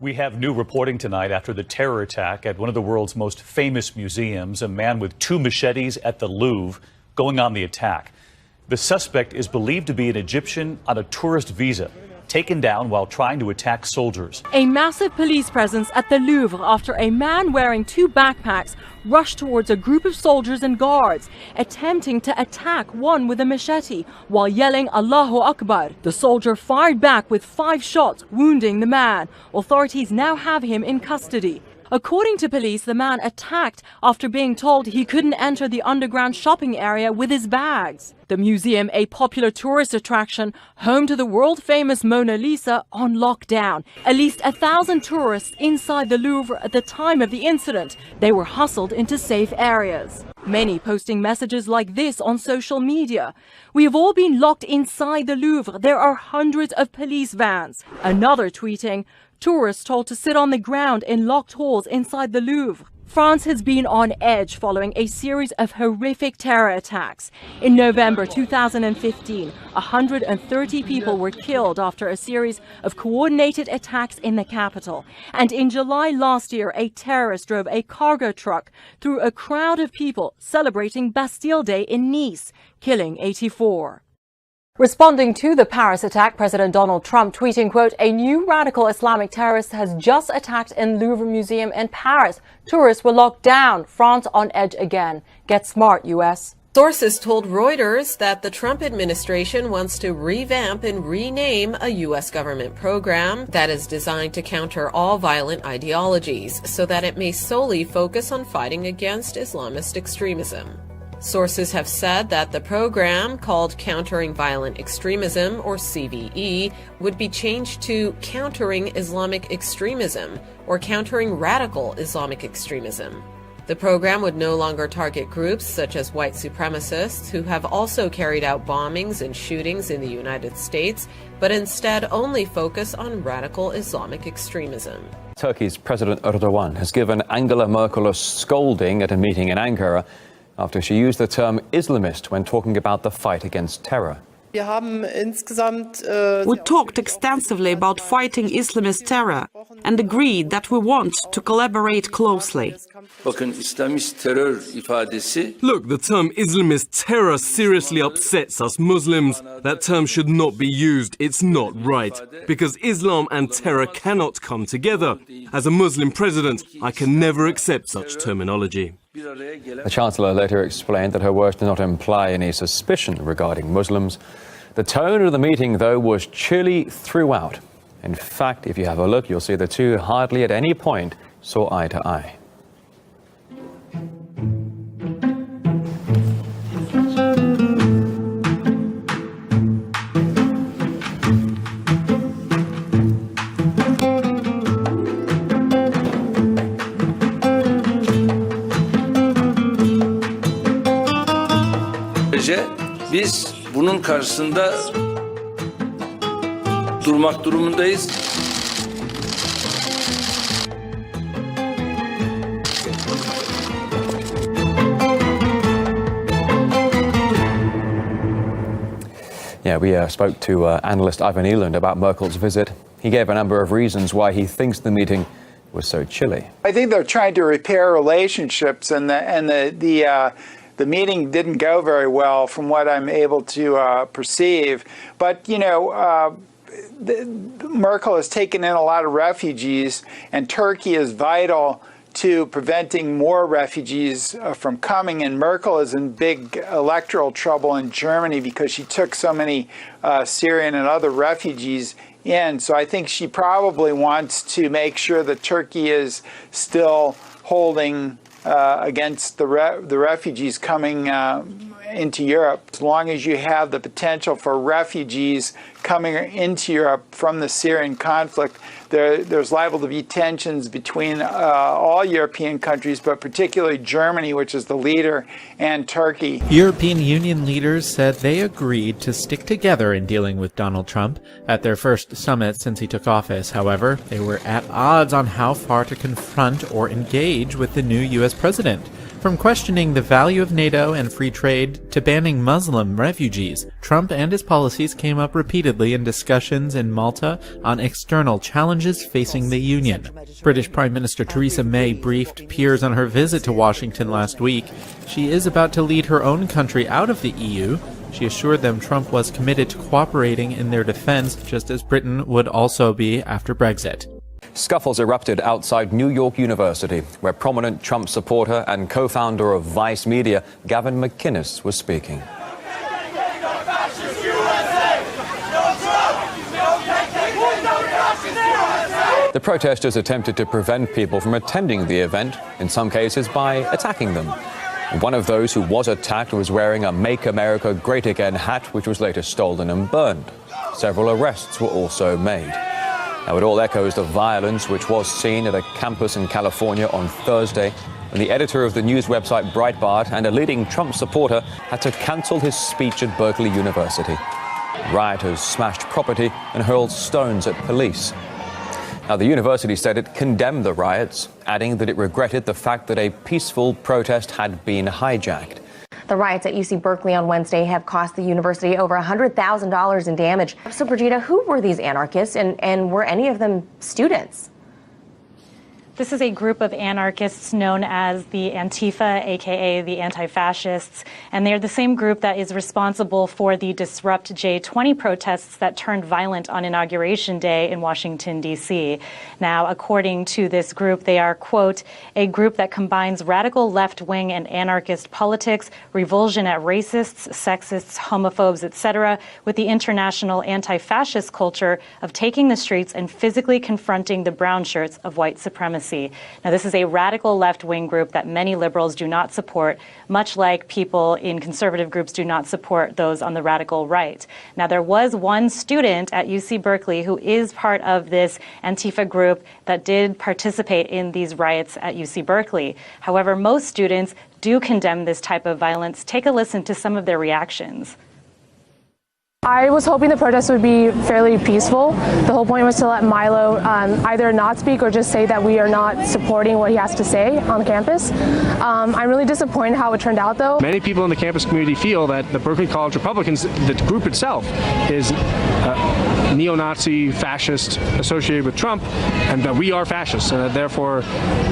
We have new reporting tonight after the terror attack at one of the world's most famous museums. A man with 2 machetes at the Louvre going on the attack. The suspect is believed to be an Egyptian on a tourist visa, taken down while trying to attack soldiers. A massive police presence at the Louvre after a man wearing 2 backpacks rushed towards a group of soldiers and guards, attempting to attack one with a machete while yelling Allahu Akbar. The soldier fired back with 5 shots, wounding the man. Authorities now have him in custody. According to police, the man attacked after being told he couldn't enter the underground shopping area with his bags. The museum, a popular tourist attraction, home to the world-famous Mona Lisa, on lockdown. At least 1,000 tourists inside the Louvre at the time of the incident. They were hustled into safe areas. Many posting messages like this on social media. We have all been locked inside the Louvre. There are hundreds of police vans. Another tweeting, tourists told to sit on the ground in locked halls inside the Louvre. France has been on edge following a series of horrific terror attacks. In November 2015, 130 people were killed after a series of coordinated attacks in the capital. And in July last year, a terrorist drove a cargo truck through a crowd of people celebrating Bastille Day in Nice, killing 84. Responding to the Paris attack, President Donald Trump tweeting, quote, a new radical Islamic terrorist has just attacked in Louvre Museum in Paris. Tourists were locked down. France on edge again. Get smart, U.S. Sources told Reuters that the Trump administration wants to revamp and rename a U.S. government program that is designed to counter all violent ideologies so that it may solely focus on fighting against Islamist extremism. Sources have said that the program, called Countering Violent Extremism, or CVE, would be changed to Countering Islamic Extremism, or Countering Radical Islamic Extremism. The program would no longer target groups such as white supremacists who have also carried out bombings and shootings in the United States, but instead only focus on radical Islamic extremism. Turkey's President Erdogan has given Angela Merkel a scolding at a meeting in Ankara after she used the term Islamist when talking about the fight against terror. We talked extensively about fighting Islamist terror and agreed that we want to collaborate closely. Look, the term Islamist terror seriously upsets us Muslims. That term should not be used. It's not right, because Islam and terror cannot come together. As a Muslim president, I can never accept such terminology. The Chancellor later explained that her words did not imply any suspicion regarding Muslims. The tone of the meeting, though, was chilly throughout. In fact, if you have a look, you'll see the two hardly at any point saw eye to eye. Biz bunun karşısında durmak durumundayız. Yeah, we spoke to analyst Ivan Eland about Merkel's visit. He gave a number of reasons why he thinks the meeting was so chilly. I think they're trying to repair relationships, and the meeting didn't go very well from what I'm able to perceive. But, you know, Merkel has taken in a lot of refugees, and Turkey is vital to preventing more refugees from coming. And Merkel is in big electoral trouble in Germany because she took so many Syrian and other refugees in. So I think she probably wants to make sure that Turkey is still holding against the refugees coming into Europe. As long as you have the potential for refugees coming into Europe from the Syrian conflict, there's liable to be tensions between all European countries, but particularly Germany, which is the leader, and Turkey. European Union leaders said they agreed to stick together in dealing with Donald Trump. At their first summit since he took office, however, they were at odds on how far to confront or engage with the new U.S. president. From questioning the value of NATO and free trade to banning Muslim refugees, Trump and his policies came up repeatedly in discussions in Malta on external challenges facing the Union. British Prime Minister Theresa May briefed peers on her visit to Washington last week. She is about to lead her own country out of the EU. She assured them Trump was committed to cooperating in their defense, just as Britain would also be after Brexit. Scuffles erupted outside New York University, where prominent Trump supporter and co-founder of Vice Media, Gavin McInnes, was speaking. The protesters attempted to prevent people from attending the event, in some cases by attacking them. One of those who was attacked was wearing a Make America Great Again hat, which was later stolen and burned. Several arrests were also made. Now, it all echoes the violence which was seen at a campus in California on Thursday, when the editor of the news website Breitbart and a leading Trump supporter had to cancel his speech at Berkeley University. Rioters smashed property and hurled stones at police. Now, the university said it condemned the riots, adding that it regretted the fact that a peaceful protest had been hijacked. The riots at UC Berkeley on Wednesday have cost the university over $100,000 in damage. So, Brigida, who were these anarchists, and were any of them students? This is a group of anarchists known as the Antifa, aka the anti-fascists, and they're the same group that is responsible for the Disrupt J20 protests that turned violent on Inauguration Day in Washington, D.C. Now, according to this group, they are, quote, a group that combines radical left-wing and anarchist politics, revulsion at racists, sexists, homophobes, etc., with the international anti-fascist culture of taking the streets and physically confronting the brown shirts of white supremacy. Now, this is a radical left-wing group that many liberals do not support, much like people in conservative groups do not support those on the radical right. Now, there was one student at UC Berkeley who is part of this Antifa group that did participate in these riots at UC Berkeley. However, most students do condemn this type of violence. Take a listen to some of their reactions. I was hoping the protest would be fairly peaceful. The whole point was to let Milo either not speak or just say that we are not supporting what he has to say on campus. I'm really disappointed how it turned out, though. Many people in the campus community feel that the Berkeley College Republicans, the group itself, is neo-Nazi, fascist, associated with Trump, and that we are fascists, and that therefore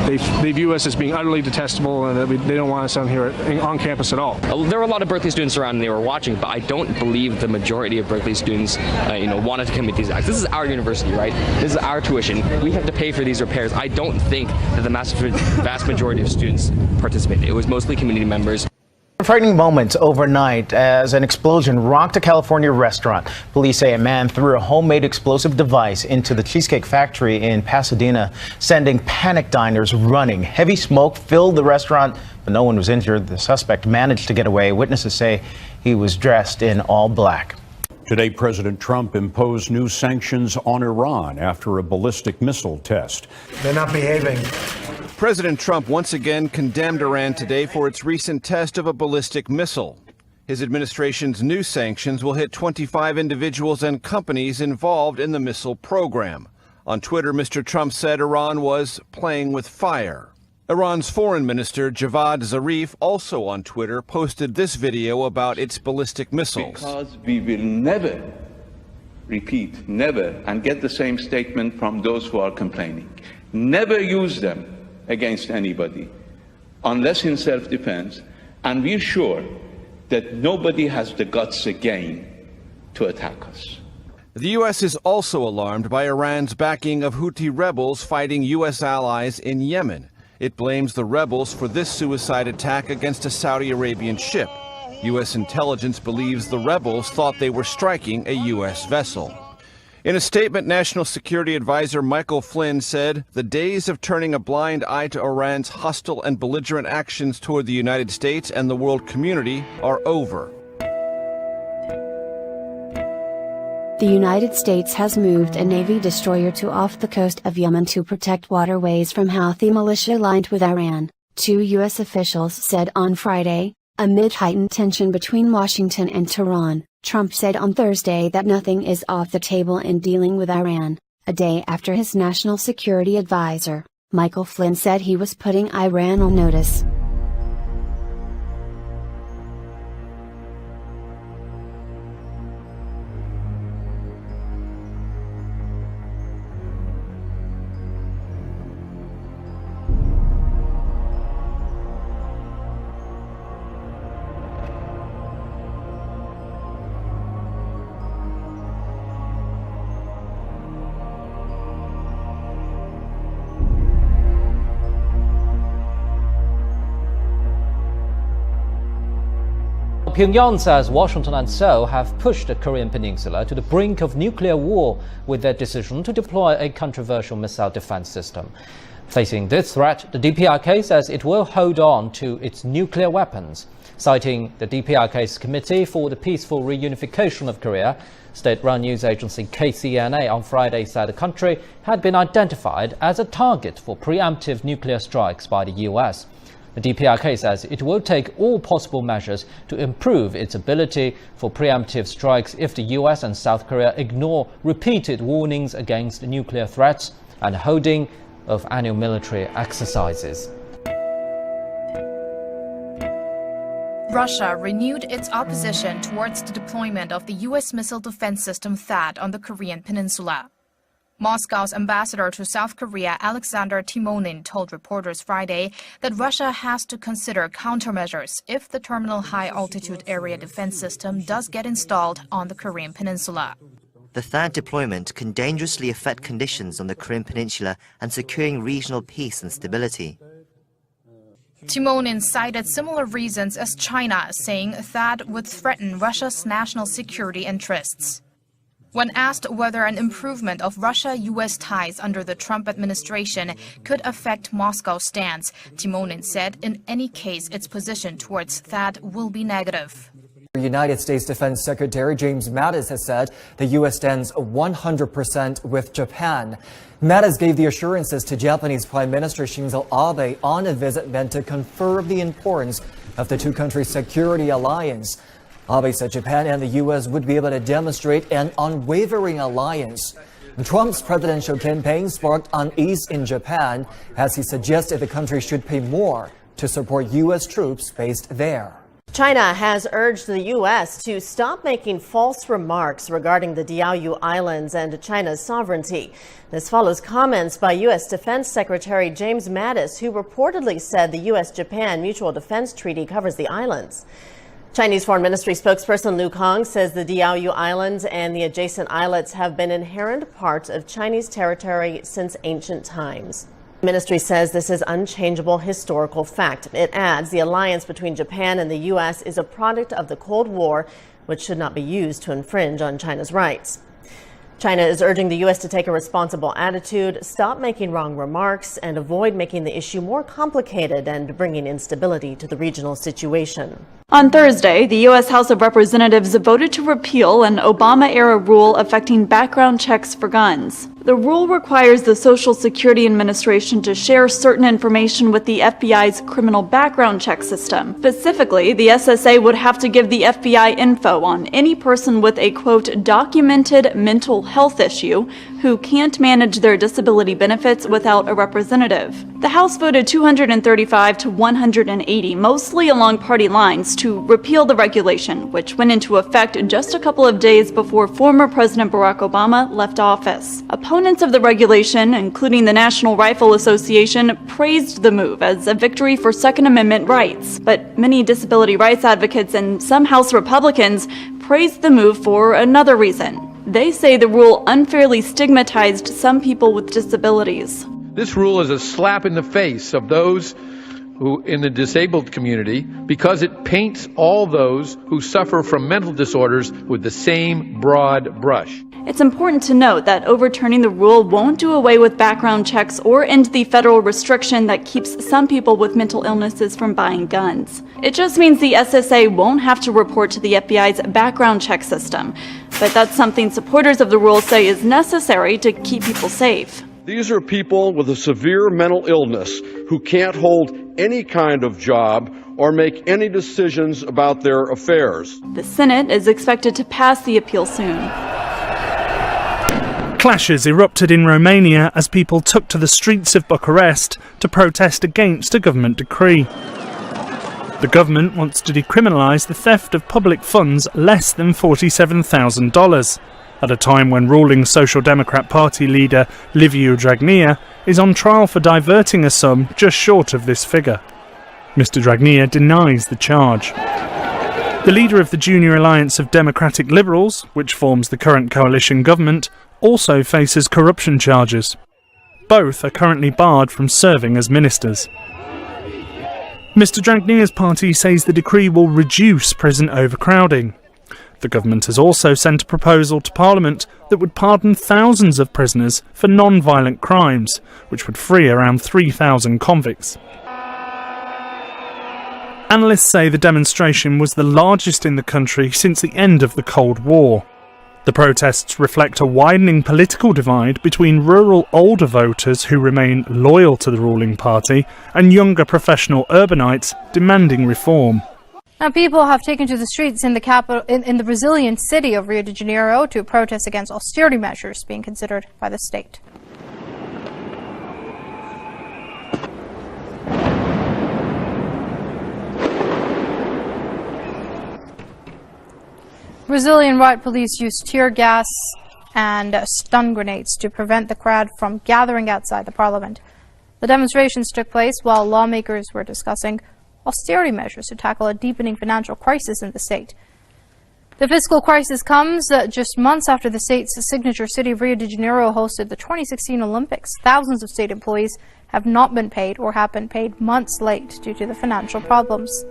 they view us as being utterly detestable, and that they don't want us on here on campus at all. There were a lot of Berkeley students around and they were watching, but I don't believe the majority of Berkeley students, wanted to commit these acts. This is our university, right? This is our tuition. We have to pay for these repairs. I don't think that the vast majority of students participated. It was mostly community members. Frightening moments overnight as an explosion rocked a California restaurant. Police say a man threw a homemade explosive device into the Cheesecake Factory in Pasadena, sending panicked diners running. Heavy smoke filled the restaurant, but no one was injured. The suspect managed to get away. Witnesses say he was dressed in all black. Today, President Trump imposed new sanctions on Iran after a ballistic missile test. They're not behaving. President Trump once again condemned Iran today for its recent test of a ballistic missile. His administration's new sanctions will hit 25 individuals and companies involved in the missile program. On Twitter, Mr. Trump said Iran was playing with fire. Iran's foreign minister, Javad Zarif, also on Twitter, posted this video about its ballistic missiles. Because we will never repeat, never, and get the same statement from those who are complaining. Never use them against anybody, unless in self-defense, and we're sure that nobody has the guts again to attack us. The U.S. is also alarmed by Iran's backing of Houthi rebels fighting U.S. allies in Yemen. It blames the rebels for this suicide attack against a Saudi Arabian ship. U.S. intelligence believes the rebels thought they were striking a U.S. vessel. In a statement, National Security Advisor Michael Flynn said the days of turning a blind eye to Iran's hostile and belligerent actions toward the United States and the world community are over. The United States has moved a Navy destroyer to off the coast of Yemen to protect waterways from Houthi militia aligned with Iran, 2 U.S. officials said on Friday, amid heightened tension between Washington and Tehran. Trump said on Thursday that nothing is off the table in dealing with Iran, a day after his national security advisor, Michael Flynn, said he was putting Iran on notice. Pyongyang says Washington and Seoul have pushed the Korean peninsula to the brink of nuclear war with their decision to deploy a controversial missile defense system. Facing this threat, the DPRK says it will hold on to its nuclear weapons. Citing the DPRK's Committee for the Peaceful Reunification of Korea, state-run news agency KCNA on Friday said the country had been identified as a target for preemptive nuclear strikes by the US. The DPRK says it will take all possible measures to improve its ability for preemptive strikes if the US and South Korea ignore repeated warnings against nuclear threats and holding of annual military exercises. Russia renewed its opposition towards the deployment of the U.S. missile defense system THAAD on the Korean peninsula. Moscow's ambassador to South Korea, Alexander Timonin, told reporters Friday that Russia has to consider countermeasures if the Terminal High Altitude Area Defense System does get installed on the Korean peninsula. The THAAD deployment can dangerously affect conditions on the Korean peninsula and securing regional peace and stability. Timonin cited similar reasons as China, saying THAAD would threaten Russia's national security interests. When asked whether an improvement of Russia-US ties under the Trump administration could affect Moscow's stance, Timonin said in any case its position towards THAAD will be negative. United States Defense Secretary James Mattis has said the U.S. stands 100% with Japan. Mattis gave the assurances to Japanese Prime Minister Shinzo Abe on a visit meant to confirm the importance of the two countries' security alliance. Abe said Japan and the U.S. would be able to demonstrate an unwavering alliance. Trump's presidential campaign sparked unease in Japan as he suggested the country should pay more to support U.S. troops based there. China has urged the U.S. to stop making false remarks regarding the Diaoyu Islands and China's sovereignty. This follows comments by U.S. Defense Secretary James Mattis, who reportedly said the U.S.-Japan Mutual Defense Treaty covers the islands. Chinese Foreign Ministry spokesperson Lu Kang says the Diaoyu Islands and the adjacent islets have been inherent parts of Chinese territory since ancient times. The ministry says this is unchangeable historical fact. It adds the alliance between Japan and the U.S. is a product of the Cold War, which should not be used to infringe on China's rights. China is urging the U.S. to take a responsible attitude, stop making wrong remarks, and avoid making the issue more complicated and bringing instability to the regional situation. On Thursday, the U.S. House of Representatives voted to repeal an Obama-era rule affecting background checks for guns. The rule requires the Social Security Administration to share certain information with the FBI's criminal background check system. Specifically, the SSA would have to give the FBI info on any person with a, quote, documented mental health issue who can't manage their disability benefits without a representative. The House voted 235 to 180, mostly along party lines, to repeal the regulation, which went into effect just a couple of days before former President Barack Obama left office. Opponents of the regulation, including the National Rifle Association, praised the move as a victory for Second Amendment rights. But many disability rights advocates and some House Republicans praised the move for another reason. They say the rule unfairly stigmatized some people with disabilities. This rule is a slap in the face of those who in the disabled community because it paints all those who suffer from mental disorders with the same broad brush. It's important to note that overturning the rule won't do away with background checks or end the federal restriction that keeps some people with mental illnesses from buying guns. It just means the SSA won't have to report to the FBI's background check system. But that's something supporters of the rule say is necessary to keep people safe. These are people with a severe mental illness who can't hold any kind of job or make any decisions about their affairs. The Senate is expected to pass the appeal soon. Clashes erupted in Romania as people took to the streets of Bucharest to protest against a government decree. The government wants to decriminalise the theft of public funds less than $47,000, at a time when ruling Social Democrat Party leader Liviu Dragnea is on trial for diverting a sum just short of this figure. Mr. Dragnea denies the charge. The leader of the Junior Alliance of Democratic Liberals, which forms the current coalition government, also faces corruption charges. Both are currently barred from serving as ministers. Mr Dragnir's party says the decree will reduce prison overcrowding. The government has also sent a proposal to Parliament that would pardon thousands of prisoners for non-violent crimes, which would free around 3,000 convicts. Analysts say the demonstration was the largest in the country since the end of the Cold War. The protests reflect a widening political divide between rural older voters who remain loyal to the ruling party and younger professional urbanites demanding reform. Now, people have taken to the streets in the capital, in the Brazilian city of Rio de Janeiro to protest against austerity measures being considered by the state. Brazilian riot police used tear gas and stun grenades to prevent the crowd from gathering outside the parliament. The demonstrations took place while lawmakers were discussing austerity measures to tackle a deepening financial crisis in the state. The fiscal crisis comes just months after the state's signature city of Rio de Janeiro hosted the 2016 Olympics. Thousands of state employees have not been paid or have been paid months late due to the financial problems.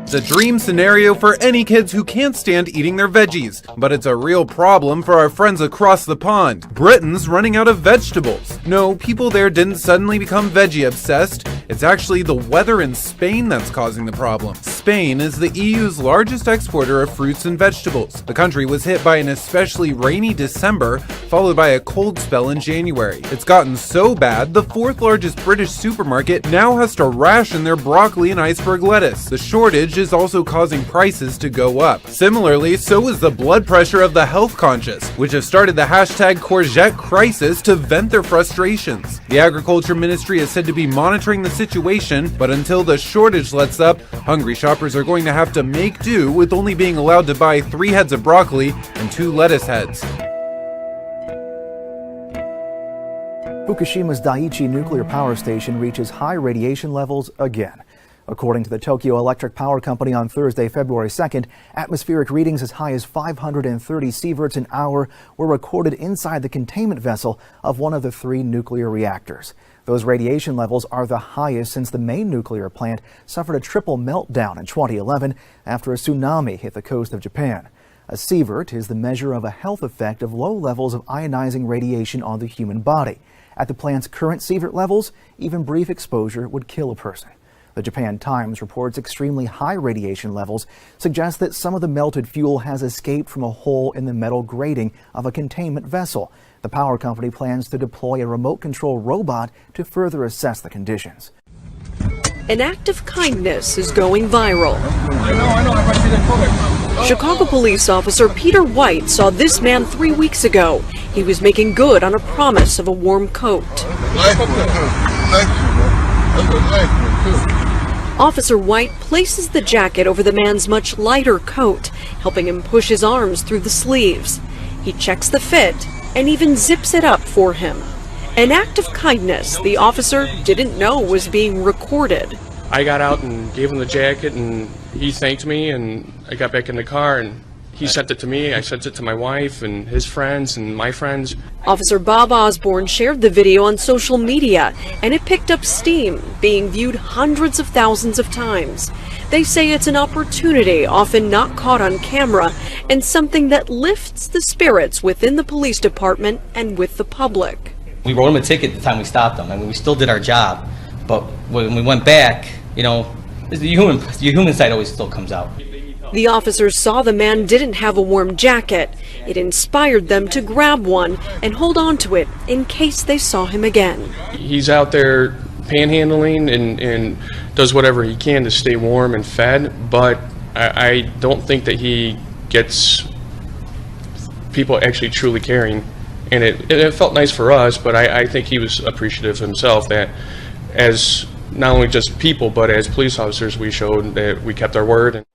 The dream scenario for any kids who can't stand eating their veggies, but it's a real problem for our friends across the pond. Britain's running out of vegetables. No, people there didn't suddenly become veggie obsessed. It's actually the weather in Spain that's causing the problem. Spain is the EU's largest exporter of fruits and vegetables. The country was hit by an especially rainy December, followed by a cold spell in January. It's gotten so bad, the fourth largest British supermarket now has to ration their broccoli and iceberg lettuce. The shortage is also causing prices to go up. Similarly, so is the blood pressure of the health conscious, which have started the hashtag courgette crisis to vent their frustrations. The Agriculture Ministry is said to be monitoring the situation, but until the shortage lets up, hungry shoppers are going to have to make do with only being allowed to buy 3 heads of broccoli and 2 lettuce heads. Fukushima's Daiichi nuclear power station reaches high radiation levels again. According to the Tokyo Electric Power Company on Thursday, February 2nd, atmospheric readings as high as 530 sieverts an hour were recorded inside the containment vessel of one of the 3 nuclear reactors. Those radiation levels are the highest since the main nuclear plant suffered a triple meltdown in 2011 after a tsunami hit the coast of Japan. A sievert is the measure of a health effect of low levels of ionizing radiation on the human body. At the plant's current sievert levels, even brief exposure would kill a person. The Japan Times reports extremely high radiation levels suggest that some of the melted fuel has escaped from a hole in the metal grating of a containment vessel. The power company plans to deploy a remote control robot to further assess the conditions. An act of kindness is going viral. Chicago police officer Peter White saw this man 3 weeks ago. He was making good on a promise of a warm coat. Officer White places the jacket over the man's much lighter coat, helping him push his arms through the sleeves. He checks the fit and even zips it up for him. An act of kindness the officer didn't know was being recorded. I got out and gave him the jacket, and he thanked me, and I got back in the car, and he sent it to me. I sent it to my wife and his friends and my friends. Officer Bob Osborne shared the video on social media, and it picked up steam, being viewed hundreds of thousands of times. They say it's an opportunity often not caught on camera, and something that lifts the spirits within the police department and with the public. We wrote him a ticket the time we stopped him. I mean, we still did our job, but when we went back, you know, the human side always still comes out. The officers saw the man didn't have a warm jacket. It inspired them to grab one and hold on to it in case they saw him again. He's out there panhandling and does whatever he can to stay warm and fed, but I don't think that he gets people actually truly caring. And it felt nice for us, but I think he was appreciative himself that as not only just people, but as police officers, we showed that we kept our word.